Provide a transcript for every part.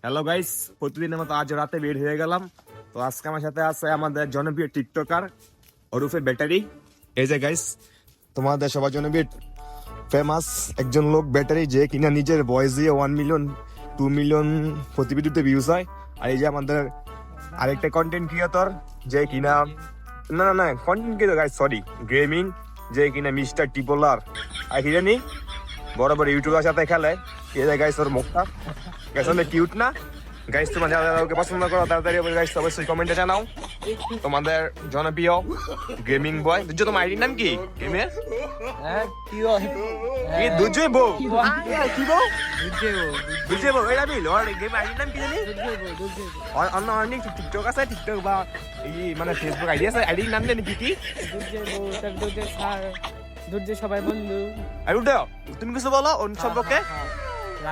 Hello guys, প্রতিদিনের মতো আজ রাতে বের হয়ে গেলাম। তো আজকে আমার সাথে আছে আমাদের জনপ্রিয় টিকটকার ওরফে ব্যাটারি। এই যে গাইস, তোমাদের সবার জন্য ফেমাস একজন লোক ব্যাটারি, যে কিনা নিজের ভয়েস দিয়ে 1 মিলিয়ন 2 মিলিয়ন প্রতি ভিডিওতে ভিউজ হয়। আর এই যে আমাদের আরেকটা কন্টেন্ট ক্রিয়েটর, যে কিনা না content creator guys, sorry, gaming, যে কিনা মিস্টার টিপোলার। আর কি জানি বড় বড় ইউটিউবের সাথে খেলে। এই যে গাইস ওর মুখটা গাইস অনেক কিউট না গাইস? তোমার যারা ওকে পছন্দ করো তাড়াতাড়ি গাইস অবশ্যই কমেন্টে জানাও তোমাদের জনপ্রিয় গেমিং বয়। দুর্জয়, তোমার আইডির নাম কি গেমের? কি দুর্জয় বউ? কি বউ? দুর্জয় বউ। এটা বিল ওর গেম আইডির নাম কি জানি? অন্য অনেক টিকটক আছে, টিকটক বা এই মানে ফেসবুক আইডি আছে, আইডির নাম জানি কি কি? দুর্জয় বউ, তার দুর্জয় স্যার, দুর্জয় সবাই বন্ধু। আর উঠো, তুমি কিছু বলো ওর সম্পর্কে।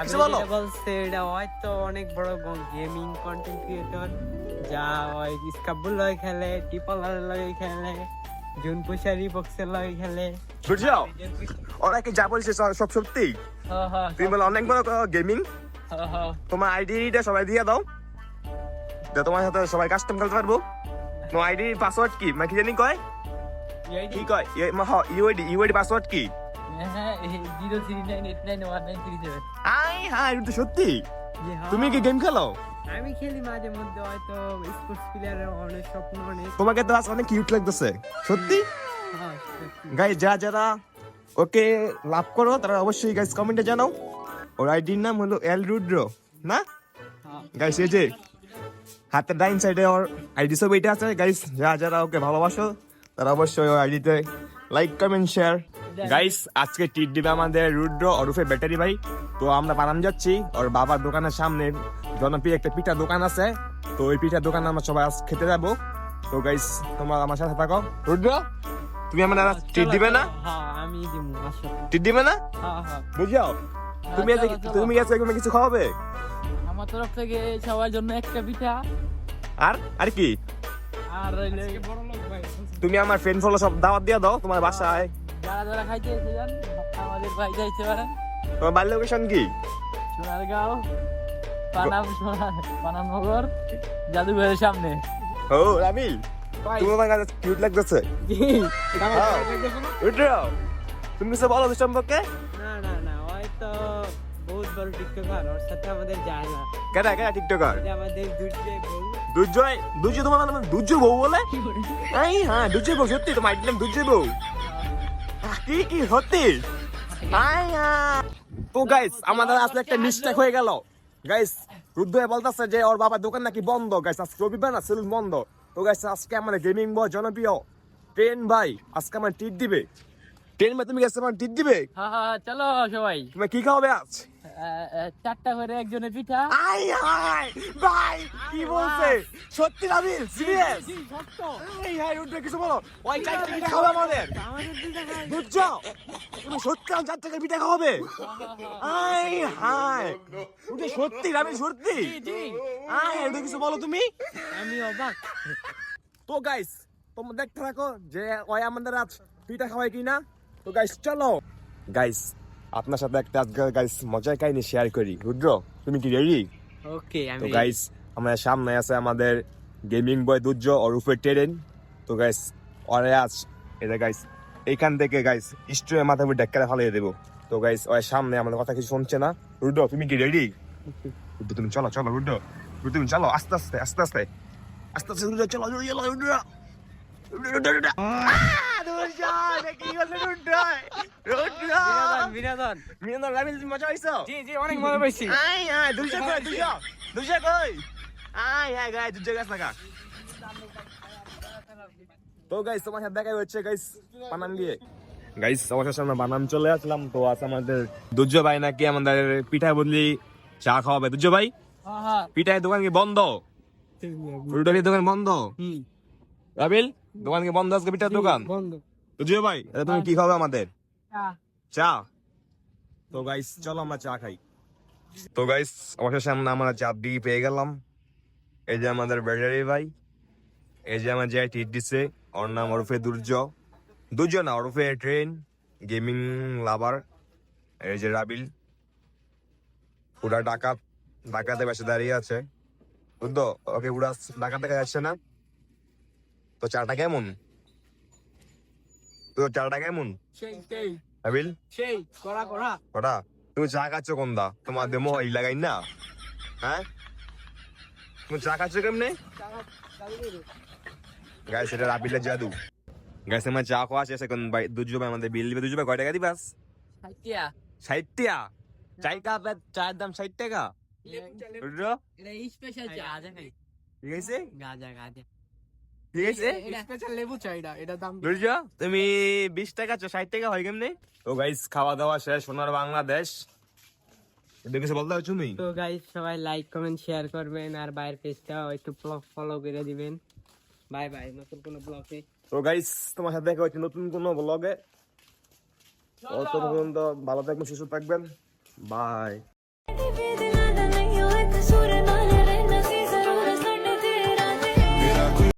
কিছু বলো। বলছে এটা হয়তো অনেক বড় গেমিং কন্টেন্ট ক্রিয়েটর, যা ওই স্কাবুল লয় খেলে, টিপলার লয় খেলে, জুন পুশারি বক্সের লয় খেলে। বুঝছো ওরা কি যা বলছে সব সত্যি? তুমি বলো অনেক বড় গেমিং। তোমার আইডিটা সবাই দিয়ে দাও, তোমার সাথে সবাই কাস্টম খেলতে পারবো। তোমার আইডির পাসওয়ার্ড কি? মানে কি জানি কয়, কি কয় ইউআইডি পাসওয়ার্ড কি? সত্যি? তুমি কি গেম খেলো? আমি খেলি মাঝে মধ্যে, হয়তো স্পোর্টস প্লেয়ারের অনেক স্বপ্ন অনেক। তোমাকে তো আজ অনেক কিউট লাগতেছে সত্যি। গাইস যারা ওকে লাভ করো তারা অবশ্যই গাইস কমেন্টে জানাও। ওর আইডির নাম হলো এল রুদ্র না গাইস? এই যে হাতের ডাইন সাইডে ওর আইডি সব এইটা আছে গাইস। যারা ওকে ভালোবাসো তারা অবশ্যই ওর আইডিতে লাইক কমেন্ট শেয়ার। গাইস আজকে ট্রিট দিবে আমাদের রুদ্র ওরফে ব্যাটারি ভাই। তো আমরা বানাম যাচ্ছি ওর বাবার দোকানের সামনে, জনপ্রিয় একটা পিঠা দোকান আছে। তো ওই পিঠা দোকানে আমরা সবাই আজ খেতে যাবো। তো গাইস তোমরা আমার সাথে থাকো। রুদ্র, তুমি আমার ট্রিট দিবে না? আমি দিমু, আসো। ট্রিট দিবে না? বুঝাও। তুমি কিছু খাওয়াবে আমার তরফ থেকে সবার জন্য একটা পিঠা। আর কি? আর বড় লোক ভাই, তুমি আমার ফ্রেন্ড ফলো সব দাওয়াত দিয়ে দাও তোমার বাসায়। যারা যারা খাইতে এসেছেন আমাদের ভাই যাইতে পারেন। তোমার বাড়ির লোকেশন কি? সোনারগাঁও, পানামনগর, জাদুঘরের সামনে। ও রামিল, তুমি আমার কাছে কিউট লাগতেছে। তুমি কিছু বলো সম্পর্কে। না হয়তো বহুত বড় টিকটকার, ওর সাথে আমাদের যায় না। কেটা টিকটকার? আমাদের দুর্জয় বউ। দুর্জয় তোমার নাম দুর্জয় বউ বলে? হ্যাঁ দুর্জয় বউ, সত্যি তোমার আইডির নাম দুর্জয় বউ? কি সত্যি? তো গাইস আমাদের আসলে একটা মিস্টেক হয়ে গেল গাইস। রুদ্রয় বলতেছে যে ওর বাবার দোকান নাকি বন্ধ গাইস, আজকে রবিবার না, সেলুন বন্ধ। তো গাইস আজকে আমাদের গেমিং বয় জনপ্রিয় ট্রেন ভাই আজকে আমার ট্রিট দিবে। ট্রেন ভাই তুমি গেছে আমার ট্রিট দিবে। হ্যাঁ চলো সবাই। তুমি কি খাওয়াবে আজ? 4টা করে একজনের পিঠা। ভাই কি বলছে? সত্যি রাবিল? সিরিয়াস? সত্য। রুদ্র কিছু বলো। ওই 4টা পিঠা খাওয়াবে আমাদের? বুঝছো তুমি সত্যি 4 টাকার পিঠা খাওয়াবে? সত্যি রাবিল? সত্যি? রুদ্র কিছু বলো তুমি। আমি অবাক। তো গাইস তোমরা দেখতে থাকো যে ওই আমাদের আজ পিঠা খাওয়াই কিনা। তো গাইস চলো গাইস আপনার সাথে একটা আজকে গাইস মজার কাহিনী শেয়ার করি। রুদ্র তুমি কি রেডি? ওকে তো গাইস আমাদের সামনে আছে আমাদের গেমিং বয় দুর্য ওরফে ট্রেন। তো গাইস ওরে আজ এটা গাইস এইখান থেকে গাইস স্ট্রের মাথায় উপর ডেক্কারে ফালিয়ে দেবো। তো গাইস ওর সামনে আমাদের কথা কিছু শুনছে না। রুদ্র তুমি কি রেডি? রুদ্র তুমি চলো রুদ্র তুমি চলো আস্তে আস্তে রুদ্র চলো রুদ্র। মজা হয়েছে? অনেক মজা পাইছি। তো গাইস তোমার সাথে দেখা হচ্ছে গাইস বানান দিয়ে। গাইস আমার সামনে বানান চলে আসলাম। তো আছে আমাদের দুর্জয় ভাই নাকি আমাদের পিঠা বদলি চা খাওয়াবে। দুর্জয় ভাই পিঠায় দোকান কি বন্ধ? রুডারির দোকান বন্ধ? রাবিল দোকান কি বন্ধ আজকে? পিঠার দোকান বন্ধ। দুর্জয় ভাই তুমি কি খাবে আমাদের? চা। তো গাইস চলো আমরা চা খাই। তো গাইস অবশেষে সামনে আমরা চা দিয়ে পেয়ে গেলাম। এই যে আমাদের ব্যাটারি ভাই, এই যে আমার যে ট্রিট দিচ্ছে ওর নাম ওরফে দুর্য না ওরফে ট্রেন গেমিং লাভার। এই যে রাবিল পুরা ডাকাত ডাকাতে পাশে দাঁড়িয়ে আছে বুঝতো, ওকে উড়াস ডাকাত দেখা যাচ্ছে না। তো চাটা কেমন, তো চাটা কেমন সেই সেই আবিল? সেই করা করা ওটা তুমি চা খাচ্ছ কোন দা, তোমার দেমো এই লাগাই না, হ্যাঁ তুমি চা খাচ্ছ কেমনে? গাইস এটা আবিলের জাদু। গাইস আমার চা খাওয়া শেষ, এখন ভাই দুজো ভাই আমাদের বিল দিবে। দুজো ভাই কয় টাকা দিবাস? 60 টাকা। চাই কাপ চায়ের দাম 60 টাকা। বুঝলো? এটা স্পেশাল চা গাজা খাই ঠিক আছে, গাজা গাজা ঠিক আছে। স্পেশাল লেবু চা এটা দাম বুঝছো তুমি 20 টাকা 60 টাকা হয় কেমনে? তো গাইস খাওয়া দাওয়া শেষ, সোনার বাংলাদেশ। এটা কিছু বলতে হচ্ছে তুমি? তো গাইস সবাই লাইক কমেন্ট শেয়ার করবেন আর বাইরের পেজটা একটু ফলো করে দিবেন। বাই বাই, নতুন কোনো ব্লগে। তো গাইস তোমার সাথে দেখা হচ্ছে নতুন কোনো ব্লগে। ততক্ষণ পর্যন্ত ভালো থাকবেন, সুস্থ থাকবেন, বাই।